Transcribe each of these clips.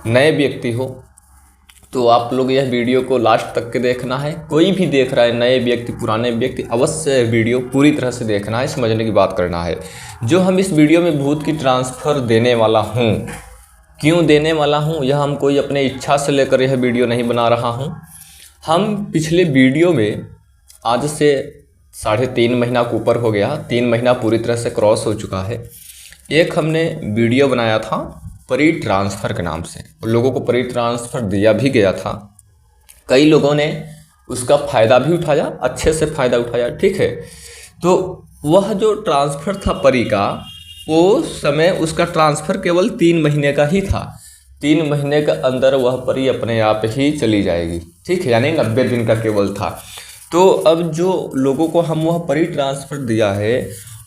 नए व्यक्ति हो तो आप लोग यह वीडियो को लास्ट तक के देखना है। कोई भी देख रहा है, नए व्यक्ति पुराने व्यक्ति, अवश्य वीडियो पूरी तरह से देखना है, समझने की बात करना है। जो हम इस वीडियो में भूत की ट्रांसफ़र देने वाला हूँ, क्यों देने वाला हूँ, यह हम कोई अपने इच्छा से लेकर यह वीडियो नहीं बना रहा हूँ। हम पिछले वीडियो में आज से 3.5 महीना के ऊपर हो गया, 3 महीना पूरी तरह से क्रॉस हो चुका है। एक हमने वीडियो बनाया था परी ट्रांसफ़र के नाम से, लोगों को परी ट्रांसफ़र दिया भी गया था। कई लोगों ने उसका फ़ायदा भी उठाया, अच्छे से फ़ायदा उठाया, ठीक है। तो वह जो ट्रांसफ़र था परी का, वो समय उसका ट्रांसफ़र केवल 3 महीने का ही था। 3 महीने के अंदर वह परी अपने आप ही चली जाएगी, ठीक है, यानी 90 दिन का केवल था। तो अब जो लोगों को हम वह परी ट्रांसफ़र दिया है,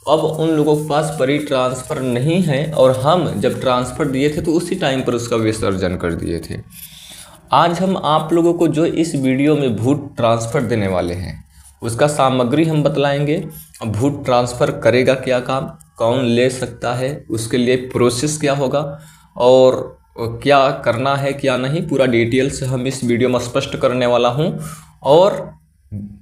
अब उन लोगों के पास परी ट्रांसफ़र नहीं है, और हम जब ट्रांसफ़र दिए थे तो उसी टाइम पर उसका विसर्जन कर दिए थे। आज हम आप लोगों को जो इस वीडियो में भूत ट्रांसफ़र देने वाले हैं, उसका सामग्री हम बतलाएंगे। भूत ट्रांसफ़र करेगा क्या काम, कौन ले सकता है, उसके लिए प्रोसेस क्या होगा और क्या करना है क्या नहीं, पूरा डिटेल से हम इस वीडियो में स्पष्ट करने वाला हूं। और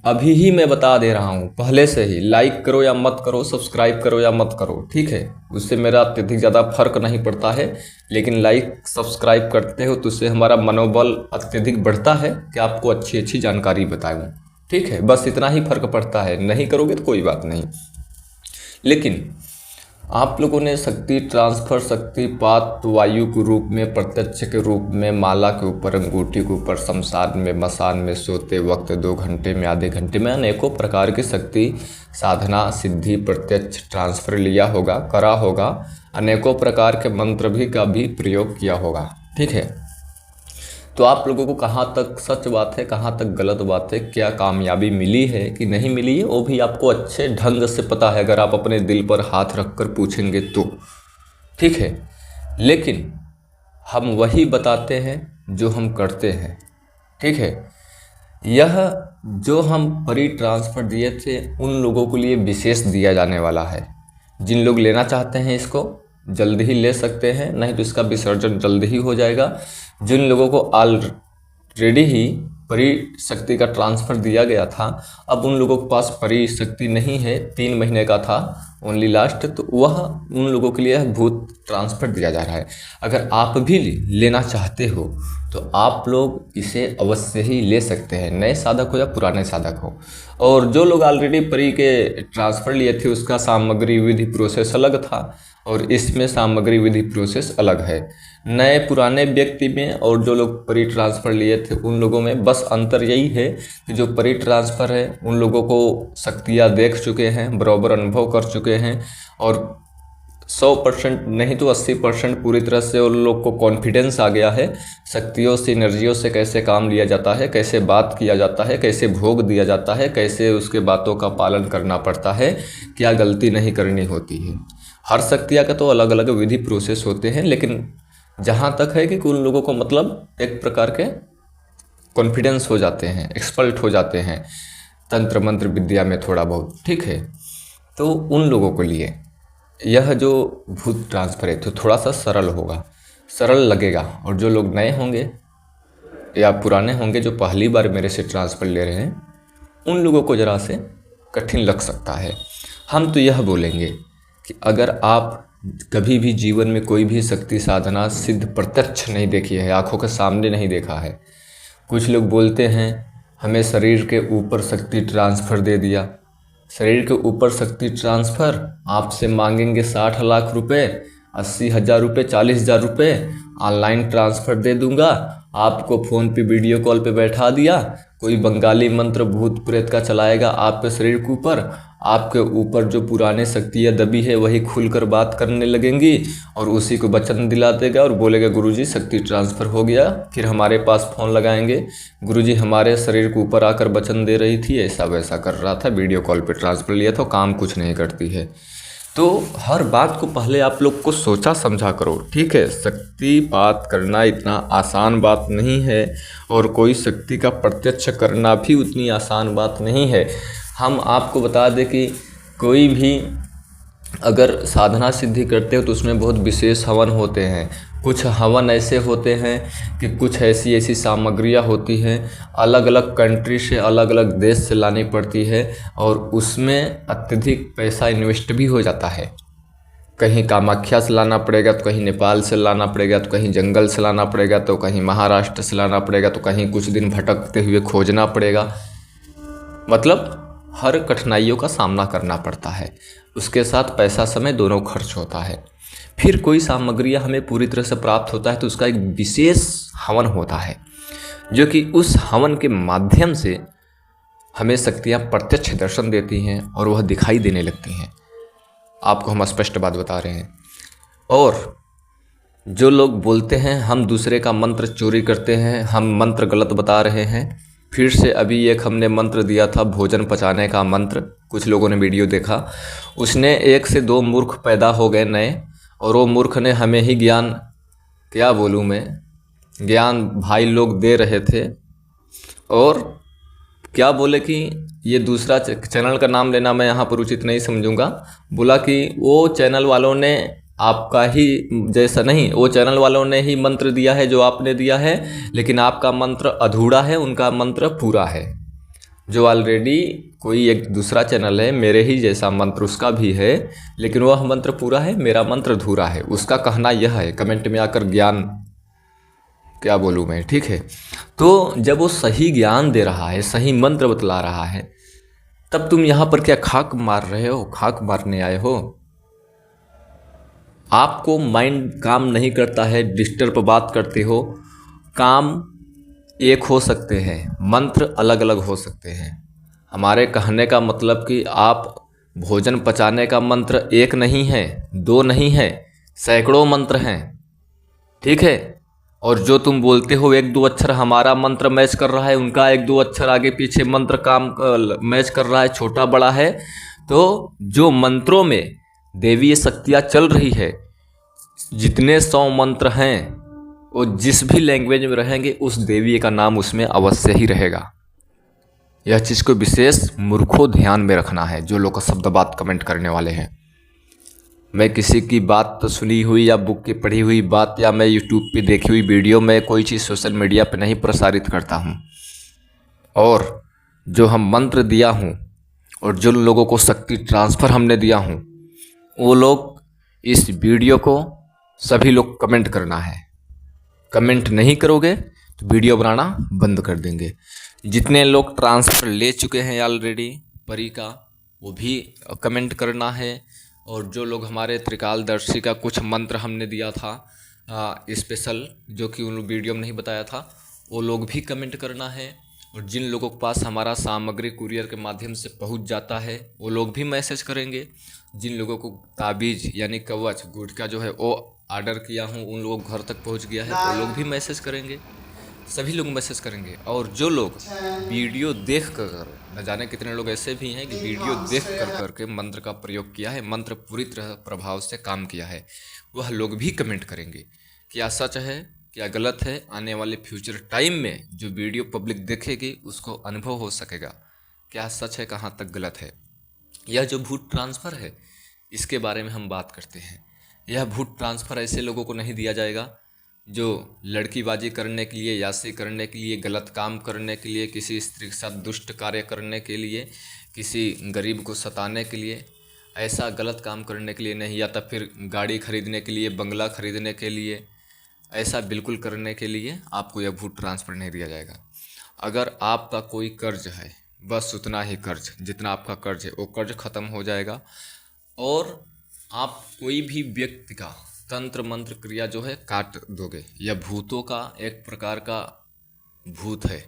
अभी ही मैं बता दे रहा हूं, पहले से ही लाइक करो या मत करो, सब्सक्राइब करो या मत करो, ठीक है, उससे मेरा अत्यधिक ज़्यादा फर्क नहीं पड़ता है। लेकिन लाइक सब्सक्राइब करते हो तो उससे हमारा मनोबल अत्यधिक बढ़ता है कि आपको अच्छी अच्छी जानकारी बताऊँ, ठीक है, बस इतना ही फर्क पड़ता है। नहीं करोगे तो कोई बात नहीं। लेकिन आप लोगों ने शक्ति ट्रांसफ़र, शक्तिपात वायु के रूप में, प्रत्यक्ष के रूप में, माला के ऊपर, अंगूठी के ऊपर, शमशान में, मसान में सोते वक्त 2 घंटे में, आधे घंटे में, अनेकों प्रकार की शक्ति साधना सिद्धि प्रत्यक्ष ट्रांसफ़र लिया होगा, करा होगा। अनेकों प्रकार के मंत्र भी का भी प्रयोग किया होगा, ठीक है। तो आप लोगों को कहाँ तक सच बात है, कहाँ तक गलत बात है, क्या कामयाबी मिली है कि नहीं मिली है, वो भी आपको अच्छे ढंग से पता है अगर आप अपने दिल पर हाथ रखकर पूछेंगे तो, ठीक है। लेकिन हम वही बताते हैं जो हम करते हैं, ठीक है। यह जो हम परी ट्रांसफ़र दिए थे उन लोगों के लिए विशेष दिया जाने वाला है। जिन लोग लेना चाहते हैं इसको जल्द ही ले सकते हैं, नहीं तो इसका विसर्जन जल्द ही हो जाएगा। जिन लोगों को ऑलरेडी ही परी शक्ति का ट्रांसफ़र दिया गया था, अब उन लोगों के पास परी शक्ति नहीं है, 3 महीने का था ओनली लास्ट, तो वह उन लोगों के लिए भूत ट्रांसफ़र दिया जा रहा है। अगर आप भी लेना चाहते हो तो आप लोग इसे अवश्य ही ले सकते हैं, नए साधक हो या पुराने साधक हो। और जो लोग ऑलरेडी परी के ट्रांसफ़र लिए थे उसका सामग्री विधि प्रोसेस अलग था, और इसमें सामग्री विधि प्रोसेस अलग है। नए पुराने व्यक्ति में और जो लोग परी ट्रांसफ़र लिए थे उन लोगों में बस अंतर यही है कि जो परी ट्रांसफ़र है उन लोगों को शक्तियाँ देख चुके हैं, बराबर अनुभव कर चुके हैं, और 100% नहीं तो 80% पूरी तरह से उन लोग को कॉन्फिडेंस आ गया है शक्तियों से, एनर्जियों से कैसे काम लिया जाता है, कैसे बात किया जाता है, कैसे भोग दिया जाता है, कैसे उसके बातों का पालन करना पड़ता है, क्या गलती नहीं करनी होती है। हर शक्तियाँ का तो अलग अलग विधि प्रोसेस होते हैं, लेकिन जहाँ तक है कि उन लोगों को मतलब एक प्रकार के कॉन्फिडेंस हो जाते हैं, एक्सपर्ट हो जाते हैं तंत्र मंत्र विद्या में थोड़ा बहुत, ठीक है। तो उन लोगों के लिए यह जो भूत ट्रांसफ़र है तो थोड़ा सा सरल होगा, सरल लगेगा। और जो लोग नए होंगे या पुराने होंगे जो पहली बार मेरे से ट्रांसफ़र ले रहे हैं, उन लोगों को ज़रा से कठिन लग सकता है। हम तो यह बोलेंगे कि अगर आप कभी भी जीवन में कोई भी शक्ति साधना सिद्ध प्रत्यक्ष नहीं देखी है, आँखों के सामने नहीं देखा है, कुछ लोग बोलते हैं हमें शरीर के ऊपर शक्ति ट्रांसफ़र दे दिया, शरीर के ऊपर शक्ति ट्रांसफ़र, आपसे मांगेंगे 60 लाख रुपए, 80,000 रुपये, 40,000 रुपये, ऑनलाइन ट्रांसफ़र दे दूंगा, आपको फ़ोन पे वीडियो कॉल पे बैठा दिया, कोई बंगाली मंत्र भूत प्रेत का चलाएगा आपके शरीर के ऊपर, आपके ऊपर जो पुराने शक्तियाँ दबी है वही खुलकर बात करने लगेंगी, और उसी को वचन दिला देगा और बोलेगा गुरुजी शक्ति ट्रांसफ़र हो गया। फिर हमारे पास फ़ोन लगाएंगे, गुरुजी हमारे शरीर के ऊपर आकर वचन दे रही थी, ऐसा वैसा कर रहा था, वीडियो कॉल पे ट्रांसफ़र लिया था, काम कुछ नहीं करती है। तो हर बात को पहले आप लोग को सोचा समझा करो, ठीक है। शक्तिपात करना इतना आसान बात नहीं है, और कोई शक्ति का प्रत्यक्ष करना भी उतनी आसान बात नहीं है। हम आपको बता दें कि कोई भी अगर साधना सिद्धि करते हो तो उसमें बहुत विशेष हवन होते हैं। कुछ हवन ऐसे होते हैं कि कुछ ऐसी ऐसी सामग्रियाँ होती हैं अलग अलग कंट्री से, अलग अलग देश से लानी पड़ती है और उसमें अत्यधिक पैसा इन्वेस्ट भी हो जाता है। कहीं कामाख्या से लाना पड़ेगा तो कहीं नेपाल से लाना पड़ेगा तो कहीं जंगल से लाना पड़ेगा तो कहीं महाराष्ट्र से लाना पड़ेगा तो कहीं कुछ दिन भटकते हुए खोजना पड़ेगा। मतलब हर कठिनाइयों का सामना करना पड़ता है, उसके साथ पैसा समय दोनों खर्च होता है। फिर कोई सामग्रियाँ हमें पूरी तरह से प्राप्त होता है तो उसका एक विशेष हवन होता है जो कि उस हवन के माध्यम से हमें शक्तियाँ प्रत्यक्ष दर्शन देती हैं और वह दिखाई देने लगती हैं। आपको हम स्पष्ट बात बता रहे हैं। और जो लोग बोलते हैं हम दूसरे का मंत्र चोरी करते हैं, हम मंत्र गलत बता रहे हैं, फिर से अभी एक हमने मंत्र दिया था भोजन पचाने का मंत्र, कुछ लोगों ने वीडियो देखा, उसने 1 से 2 मूर्ख पैदा हो गए नए और वो मूर्ख ने हमें ही ज्ञान, क्या बोलूँ मैं, ज्ञान भाई लोग दे रहे थे। और क्या बोले कि ये दूसरा चैनल का नाम लेना मैं यहाँ पर उचित नहीं समझूंगा, बोला कि वो चैनल वालों ने आपका ही जैसा नहीं, वो चैनल वालों ने ही मंत्र दिया है जो आपने दिया है, लेकिन आपका मंत्र अधूरा है, उनका मंत्र पूरा है। जो ऑलरेडी कोई एक दूसरा चैनल है मेरे ही जैसा मंत्र उसका भी है, लेकिन वह मंत्र पूरा है, मेरा मंत्र अधूरा है, उसका कहना यह है। कमेंट में आकर ज्ञान, क्या बोलूँ मैं, ठीक है। तो जब वो सही ज्ञान दे रहा है, सही मंत्र बतला रहा है, तब तुम यहाँ पर क्या खाक मार रहे हो, खाक मारने आए हो? आपको माइंड काम नहीं करता है, डिस्टर्ब बात करते हो। काम एक हो सकते हैं, मंत्र अलग अलग हो सकते हैं। हमारे कहने का मतलब कि आप भोजन पचाने का मंत्र एक नहीं है, 2 नहीं है, सैकड़ों मंत्र हैं, ठीक है। और जो तुम बोलते हो 1-2 अक्षर हमारा मंत्र मैच कर रहा है, उनका 1-2 अक्षर आगे पीछे मंत्र काम मैच कर रहा है, छोटा बड़ा है। तो जो मंत्रों में देवीय शक्तियाँ चल रही है, जितने 100 मंत्र हैं वो जिस भी लैंग्वेज में रहेंगे उस देवी का नाम उसमें अवश्य ही रहेगा। यह चीज़ को विशेष मूर्खों ध्यान में रखना है, जो लोग शब्द बात कमेंट करने वाले हैं। मैं किसी की बात तो सुनी हुई या बुक की पढ़ी हुई बात या मैं यूट्यूब पे देखी हुई वीडियो में कोई चीज़ सोशल मीडिया पे नहीं प्रसारित करता हूँ। और जो हम मंत्र दिया हूँ और जो लोगों को शक्ति ट्रांसफ़र हमने दिया हूँ, वो लोग इस वीडियो को सभी लोग कमेंट करना है। कमेंट नहीं करोगे तो वीडियो बनाना बंद कर देंगे। जितने लोग ट्रांसफ़र ले चुके हैं ऑलरेडी परी का, वो भी कमेंट करना है। और जो लोग हमारे त्रिकालदर्शी का कुछ मंत्र हमने दिया था स्पेशल, जो कि उन वीडियो में नहीं बताया था, वो लोग भी कमेंट करना है। और जिन लोगों के पास हमारा सामग्री कुरियर के माध्यम से पहुंच जाता है वो लोग भी मैसेज करेंगे। जिन लोगों को ताबीज़ यानी कवच गुटका जो है वो ऑर्डर किया हूँ, उन लोगों को घर तक पहुँच गया है, वो लोग भी मैसेज करेंगे, सभी लोग मैसेज करेंगे। और जो लोग वीडियो देख कर, न जाने कितने लोग ऐसे भी हैं कि वीडियो देख कर के मंत्र का प्रयोग किया है, मंत्र पूरी तरह प्रभाव से काम किया है, वह लोग भी कमेंट करेंगे क्या सच है क्या गलत है। आने वाले फ्यूचर टाइम में जो वीडियो पब्लिक देखेगी उसको अनुभव हो सकेगा क्या सच है, कहाँ तक गलत है। यह जो भूत ट्रांसफ़र है इसके बारे में हम बात करते हैं। यह भूत ट्रांसफ़र ऐसे लोगों को नहीं दिया जाएगा जो लड़कीबाजी करने के लिए, यासी करने के लिए, गलत काम करने के लिए, किसी स्त्री के साथ दुष्ट कार्य करने के लिए, किसी गरीब को सताने के लिए, ऐसा गलत काम करने के लिए नहीं, या तब फिर गाड़ी खरीदने के लिए, बंगला खरीदने के लिए, ऐसा बिल्कुल करने के लिए आपको यह भूत ट्रांसफ़र नहीं दिया जाएगा। अगर आपका कोई कर्ज है, बस उतना ही कर्ज, जितना आपका कर्ज है वो कर्ज ख़त्म हो जाएगा। और आप कोई भी व्यक्ति का तंत्र मंत्र क्रिया जो है काट दोगे। यह भूतों का एक प्रकार का भूत है,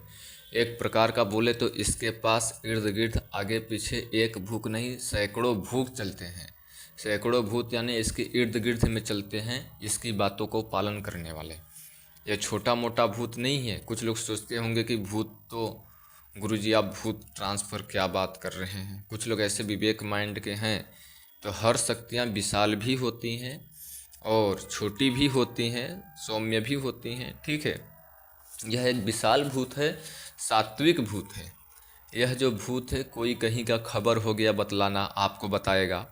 एक प्रकार का बोले तो इसके पास इर्द गिर्द आगे पीछे एक भूत नहीं सैकड़ों भूत चलते हैं। सैकड़ों भूत यानी इसके इर्द गिर्द में चलते हैं, इसकी बातों को पालन करने वाले। यह छोटा मोटा भूत नहीं है। कुछ लोग सोचते होंगे कि भूत तो गुरुजी आप भूत ट्रांसफ़र क्या बात कर रहे हैं। कुछ लोग ऐसे विवेक माइंड के हैं। तो हर शक्तियाँ विशाल भी होती हैं और छोटी भी होती हैं, सौम्य भी होती हैं, ठीक है। यह एक विशाल भूत है, सात्विक भूत है। यह जो भूत है कोई कहीं का खबर हो गया बतलाना आपको बताएगा,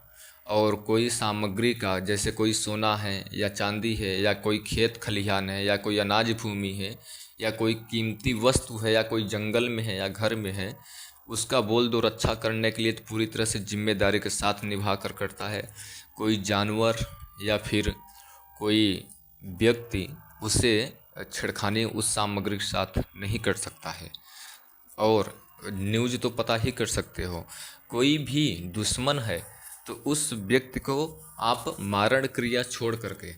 और कोई सामग्री का, जैसे कोई सोना है या चांदी है या कोई खेत खलिहान है या कोई अनाज भूमि है या कोई कीमती वस्तु है या कोई जंगल में है या घर में है, उसका बोल दो रक्षा करने के लिए तो पूरी तरह से जिम्मेदारी के साथ निभा कर करता है। कोई जानवर या फिर कोई व्यक्ति उसे छेड़खानी उस सामग्री के साथ नहीं कर सकता है। और न्यूज़ तो पता ही कर सकते हो, कोई भी दुश्मन है तो उस व्यक्ति को आप मारण क्रिया छोड़ करके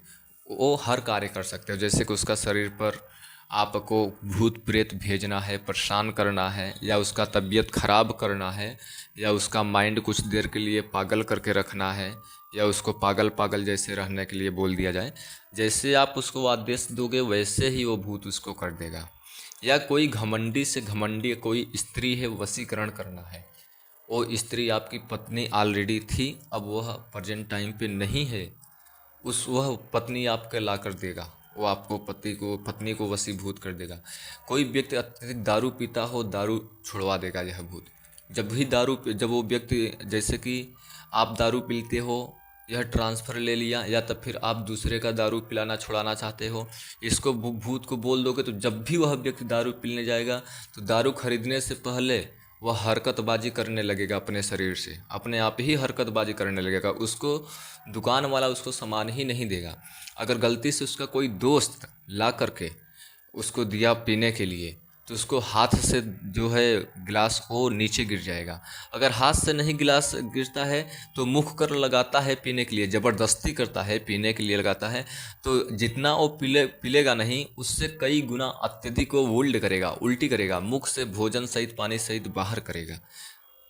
वो हर कार्य कर सकते हो। जैसे कि उसका शरीर पर आपको भूत प्रेत भेजना है, परेशान करना है, या उसका तबीयत खराब करना है, या उसका माइंड कुछ देर के लिए पागल करके रखना है, या उसको पागल पागल जैसे रहने के लिए बोल दिया जाए। जैसे आप उसको आदेश दोगे वैसे ही वो भूत उसको कर देगा। या कोई घमंडी से घमंडी कोई स्त्री है, वशीकरण करना है, वो स्त्री आपकी पत्नी ऑलरेडी थी, अब वह प्रेजेंट टाइम पे नहीं है, वह पत्नी आपके ला कर देगा, वो आपको पत्नी को वशीभूत कर देगा। कोई व्यक्ति अत्यधिक दारू पीता हो, दारू छुड़वा देगा यह भूत। जब वो व्यक्ति, जैसे कि आप दारू पीते हो, यह ट्रांसफ़र ले लिया, या तब फिर आप दूसरे का दारू पिलाना छुड़ाना चाहते हो, इसको भूत को बोल दोगे तो जब भी वह व्यक्ति दारू पीने जाएगा तो दारू खरीदने से पहले वह हरकतबाजी करने लगेगा, अपने शरीर से अपने आप ही हरकतबाजी करने लगेगा। उसको दुकान वाला उसको सामान ही नहीं देगा। अगर गलती से उसका कोई दोस्त ला करके उसको दिया पीने के लिए तो उसको हाथ से जो है गिलास वो नीचे गिर जाएगा। अगर हाथ से नहीं गिलास गिरता है तो मुख कर लगाता है पीने के लिए, ज़बरदस्ती करता है पीने के लिए लगाता है, तो जितना वो पीलेगा नहीं उससे कई गुना अत्यधिक वो उल्टी करेगा, मुख से भोजन सहित पानी सहित बाहर करेगा।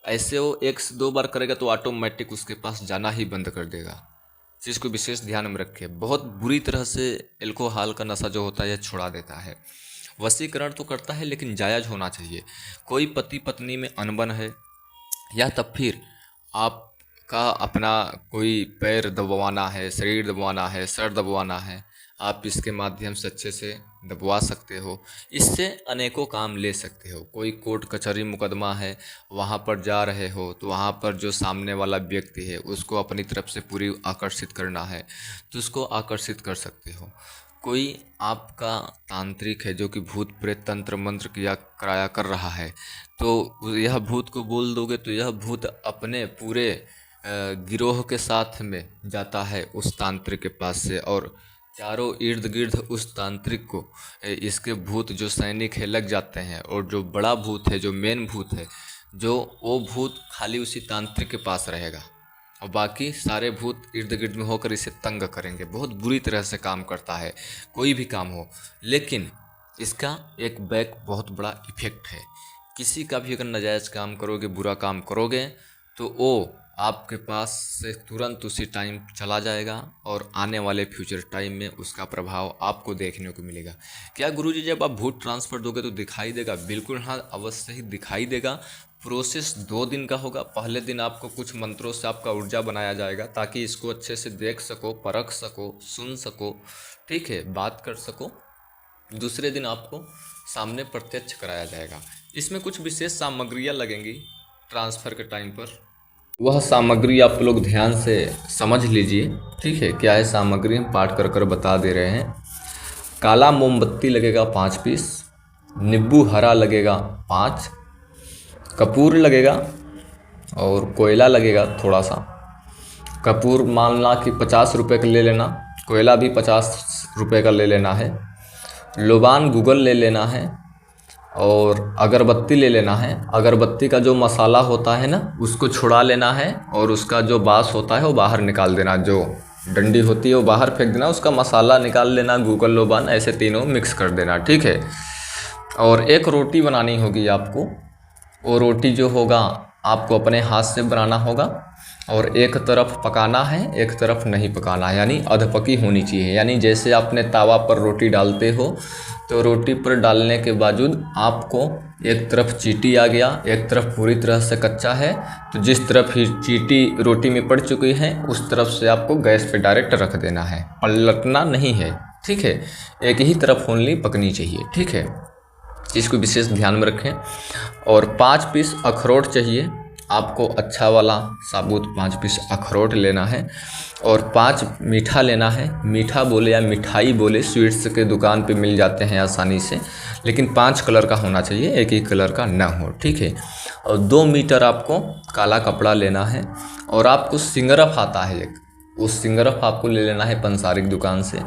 ऐसे वो 1 से 2 बार करेगा तो ऑटोमेटिक उसके पास जाना ही बंद कर देगा। चीज़ को विशेष ध्यान में रखें। बहुत बुरी तरह से अल्कोहल का नशा जो होता है यह छुड़ा देता है। वशीकरण तो करता है लेकिन जायज़ होना चाहिए। कोई पति पत्नी में अनबन है, या तब फिर आपका अपना कोई पैर दबवाना है, शरीर दबवाना है, सर दबवाना है, आप इसके माध्यम से अच्छे से दबवा सकते हो। इससे अनेकों काम ले सकते हो। कोई कोर्ट कचहरी मुकदमा है, वहाँ पर जा रहे हो तो वहाँ पर जो सामने वाला व्यक्ति है उसको अपनी तरफ से पूरी आकर्षित करना है तो उसको आकर्षित कर सकते हो। कोई आपका तांत्रिक है जो कि भूत प्रेत तंत्र मंत्र कराया कर रहा है, तो यह भूत को बोल दोगे तो यह भूत अपने पूरे गिरोह के साथ में जाता है उस तांत्रिक के पास से, और चारों इर्द गिर्द उस तांत्रिक को इसके भूत जो सैनिक है लग जाते हैं। और जो बड़ा भूत है, जो मेन भूत है, वो भूत खाली उसी तांत्रिक के पास रहेगा और बाकी सारे भूत इर्द गिर्द में होकर इसे तंग करेंगे। बहुत बुरी तरह से काम करता है, कोई भी काम हो। लेकिन इसका एक बैक बहुत बड़ा इफेक्ट है। किसी का भी अगर नाजायज़ काम करोगे, बुरा काम करोगे, तो वो आपके पास से तुरंत उसी टाइम चला जाएगा और आने वाले फ्यूचर टाइम में उसका प्रभाव आपको देखने को मिलेगा। क्या गुरुजी जब आप भूत ट्रांसफ़र दोगे तो दिखाई देगा? बिल्कुल हाँ, अवश्य ही दिखाई देगा। प्रोसेस 2 दिन का होगा। पहले दिन आपको कुछ मंत्रों से आपका ऊर्जा बनाया जाएगा ताकि इसको अच्छे से देख सको, परख सको, सुन सको, ठीक है, बात कर सको। दूसरे दिन आपको सामने प्रत्यक्ष कराया जाएगा। इसमें कुछ विशेष सामग्रियाँ लगेंगी ट्रांसफ़र के टाइम पर, वह सामग्री आप लोग ध्यान से समझ लीजिए, ठीक है। क्या है सामग्री, हम पाठ कर कर बता दे रहे हैं। काला मोमबत्ती लगेगा 5 पीस, नींबू हरा लगेगा 5, कपूर लगेगा और कोयला लगेगा थोड़ा सा। कपूर मानना कि 50 रुपये का ले लेना, कोयला भी 50 रुपये का ले लेना है, लोबान गूगल ले लेना है और अगरबत्ती ले लेना है। अगरबत्ती का जो मसाला होता है ना उसको छुड़ा लेना है और उसका जो बास होता है वो बाहर निकाल देना, जो डंडी होती है वो बाहर फेंक देना, उसका मसाला निकाल लेना, गूगल लोबान ऐसे तीनों मिक्स कर देना, ठीक है। और एक रोटी बनानी होगी आपको। वो रोटी जो होगा आपको अपने हाथ से बनाना होगा और एक तरफ पकाना है, एक तरफ नहीं पकाना है, यानी अधपकी होनी चाहिए। यानी जैसे आपने तावा पर रोटी डालते हो तो रोटी पर डालने के बावजूद आपको एक तरफ चींटी आ गया, एक तरफ पूरी तरह से कच्चा है, तो जिस तरफ ही चींटी रोटी में पड़ चुकी है उस तरफ से आपको गैस पे डायरेक्ट रख देना है, पलटना नहीं है, ठीक है। एक ही तरफ ओनली पकनी चाहिए, ठीक है। इसको विशेष ध्यान में रखें। और 5 पीस अखरोट चाहिए आपको अच्छा वाला साबुत 5 पीस अखरोट लेना है और 5 मीठा लेना है। मीठा बोले या मिठाई बोले, स्वीट्स के दुकान पे मिल जाते हैं आसानी से, लेकिन 5 कलर का होना चाहिए, एक ही कलर का ना हो, ठीक है। और 2 मीटर आपको काला कपड़ा लेना है और आपको सिंगरफ आता है एक, उस सिंगरफ आपको ले लेना है पंसारिक दुकान से।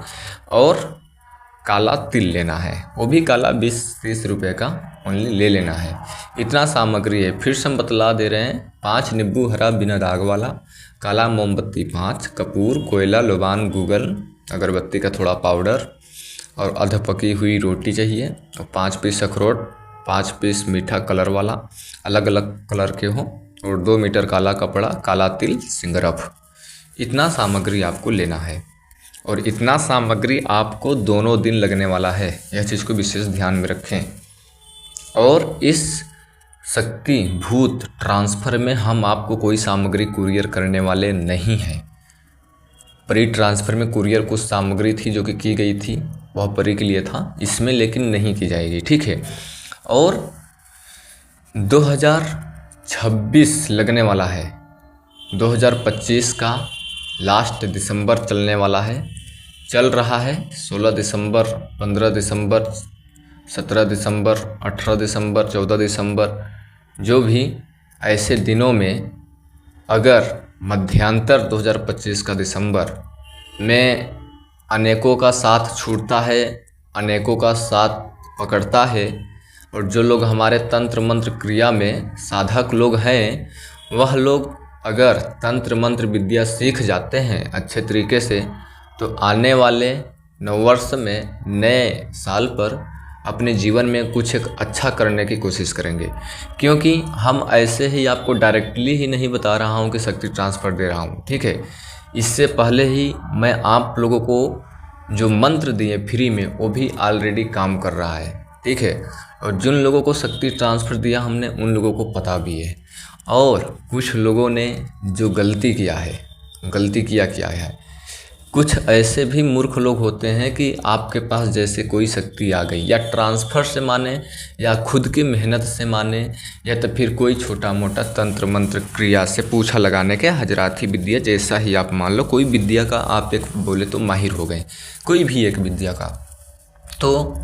और काला तिल लेना है, वो भी काला 20-30 रुपये का ओनली ले लेना है। इतना सामग्री है। फिर से हम बतला दे रहे हैं, 5 नींबू हरा बिना दाग वाला, काला मोमबत्ती 5, कपूर, कोयला, लोबान, गूगल, अगरबत्ती का थोड़ा पाउडर और अध पकी हुई रोटी चाहिए और 5 पीस अखरोट, 5 पीस मीठा कलर वाला, अलग अलग कलर के हो, और 2 मीटर काला कपड़ा, काला तिल, सिंगरफ। इतना सामग्री आपको लेना है और इतना सामग्री आपको दोनों दिन लगने वाला है, यह चीज़ को विशेष ध्यान में रखें। और इस शक्ति भूत ट्रांसफ़र में हम आपको कोई सामग्री कुरियर करने वाले नहीं हैं। परी ट्रांसफ़र में कुरियर कुछ सामग्री थी जो कि की गई थी, वह परी के लिए था, इसमें लेकिन नहीं की जाएगी, ठीक है। और 2026 लगने वाला है, 2025 का लास्ट दिसंबर चलने वाला है, चल रहा है 16 दिसंबर, 15 दिसंबर, 17 दिसंबर, 18 दिसंबर, 14 दिसंबर, जो भी ऐसे दिनों में अगर मध्यांतर 2025 का दिसंबर में अनेकों का साथ छूटता है, अनेकों का साथ पकड़ता है, और जो लोग हमारे तंत्र मंत्र क्रिया में साधक लोग हैं, वह लोग अगर तंत्र मंत्र विद्या सीख जाते हैं अच्छे तरीके से, तो आने वाले नववर्ष में, नए साल पर अपने जीवन में कुछ एक अच्छा करने की कोशिश करेंगे। क्योंकि हम ऐसे ही आपको डायरेक्टली ही नहीं बता रहा हूँ कि शक्ति ट्रांसफ़र दे रहा हूँ, ठीक है। इससे पहले ही मैं आप लोगों को जो मंत्र दिए फ्री में, वो भी ऑलरेडी काम कर रहा है, ठीक है। और जिन लोगों को शक्ति ट्रांसफ़र दिया हमने, उन लोगों को पता भी है। और कुछ लोगों ने जो गलती किया है, गलती किया है, कुछ ऐसे भी मूर्ख लोग होते हैं कि आपके पास जैसे कोई शक्ति आ गई, या ट्रांसफ़र से माने, या खुद की मेहनत से माने, या तो फिर कोई छोटा मोटा तंत्र मंत्र क्रिया से पूछा लगाने के हजराती विद्या, जैसा ही आप मान लो, कोई विद्या का आप एक बोले तो माहिर हो गए, कोई भी एक विद्या का, तो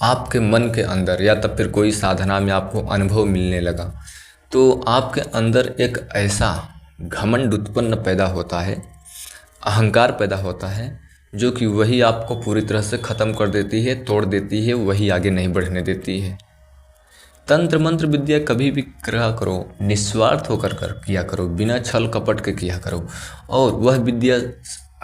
आपके मन के अंदर, या तब फिर कोई साधना में आपको अनुभव मिलने लगा, तो आपके अंदर एक ऐसा घमंड उत्पन्न पैदा होता है, अहंकार पैदा होता है, जो कि वही आपको पूरी तरह से ख़त्म कर देती है, तोड़ देती है, वही आगे नहीं बढ़ने देती है। तंत्र मंत्र विद्या कभी भी किया करो, निस्वार्थ होकर किया करो, बिना छल कपट के किया करो। और वह विद्या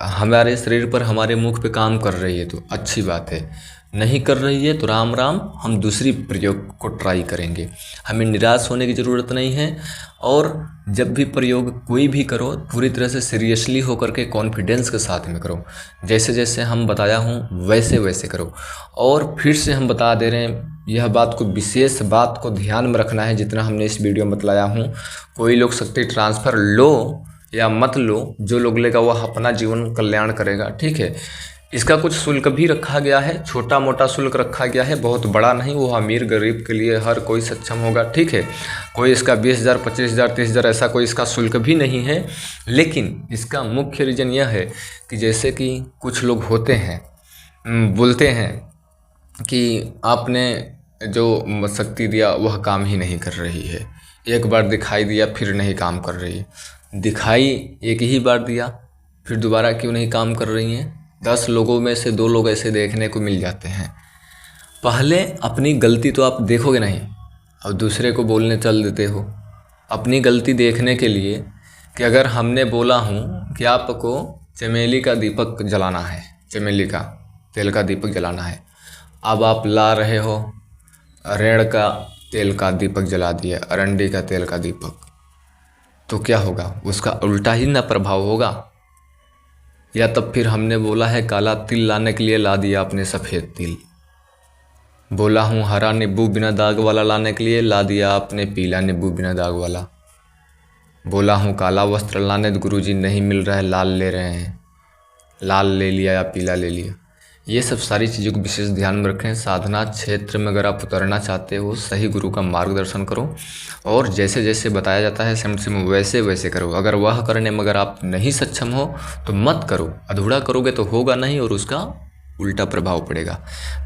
हमारे शरीर पर, हमारे मुख पे काम कर रही है तो अच्छी बात है, नहीं कर रही है तो राम राम, हम दूसरी प्रयोग को ट्राई करेंगे। हमें निराश होने की ज़रूरत नहीं है। और जब भी प्रयोग कोई भी करो, पूरी तरह से सीरियसली होकर के कॉन्फिडेंस के साथ में करो, जैसे जैसे हम बताया हूँ वैसे वैसे करो। और फिर से हम बता दे रहे हैं, यह बात को, विशेष बात को ध्यान में रखना है, जितना हमने इस वीडियो में बतलाया हूँ। कोई लोग शक्ति ट्रांसफ़र लो या मत लो, जो लोग लेगा वह अपना जीवन कल्याण करेगा, ठीक है। इसका कुछ शुल्क भी रखा गया है, छोटा मोटा शुल्क रखा गया है, बहुत बड़ा नहीं। वो अमीर गरीब के लिए हर कोई सक्षम होगा, ठीक है। कोई इसका 20,000, 25,000, 30,000 ऐसा कोई इसका शुल्क भी नहीं है। लेकिन इसका मुख्य रीज़न यह है कि जैसे कि कुछ लोग होते हैं, बोलते हैं कि आपने जो शक्ति दिया वह काम ही नहीं कर रही है, एक बार दिखाई दिया फिर नहीं काम कर रही है। दिखाई एक ही बार दिया, फिर दोबारा क्यों नहीं काम कर रही हैं? 10 लोगों में से 2 लोग ऐसे देखने को मिल जाते हैं। पहले अपनी गलती तो आप देखोगे नहीं, और दूसरे को बोलने चल देते हो। अपनी गलती देखने के लिए कि अगर हमने बोला हूँ कि आपको चमेली का दीपक जलाना है, चमेली का तेल का दीपक जलाना है, अब आप ला रहे हो रेड़ का तेल का दीपक जला दिया, अरंडी का तेल का दीपक, तो क्या होगा? उसका उल्टा ही ना प्रभाव होगा। या तब फिर हमने बोला है काला तिल लाने के लिए, ला दिया आपने सफ़ेद तिल। बोला हूँ हरा नींबू बिना दाग वाला लाने के लिए, ला दिया आपने पीला नींबू बिना दाग वाला। बोला हूँ काला वस्त्र लाने, तो गुरुजी नहीं मिल रहा है, लाल ले रहे हैं, लाल ले लिया या पीला ले लिया। ये सब सारी चीज़ों को विशेष ध्यान में रखें। साधना क्षेत्र में अगर आप उतरना चाहते हो, सही गुरु का मार्गदर्शन करो और जैसे जैसे बताया जाता है सेम सेम वैसे वैसे करो। अगर वह करने में अगर आप नहीं सक्षम हो तो मत करो। अधूरा करोगे तो होगा नहीं और उसका उल्टा प्रभाव पड़ेगा।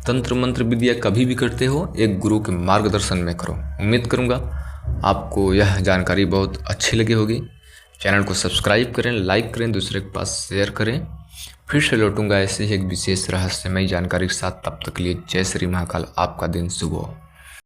तंत्र मंत्र विद्या कभी भी करते हो एक गुरु के मार्गदर्शन में करो। उम्मीद करूँगा आपको यह जानकारी बहुत अच्छी लगी होगी। चैनल को सब्सक्राइब करें, लाइक करें, दूसरे के पास शेयर करें। फिर से लौटूंगा ऐसे ही एक विशेष रहस्यमयी जानकारी के साथ। तब तक के लिए जय श्री महाकाल। आपका दिन शुभ हो।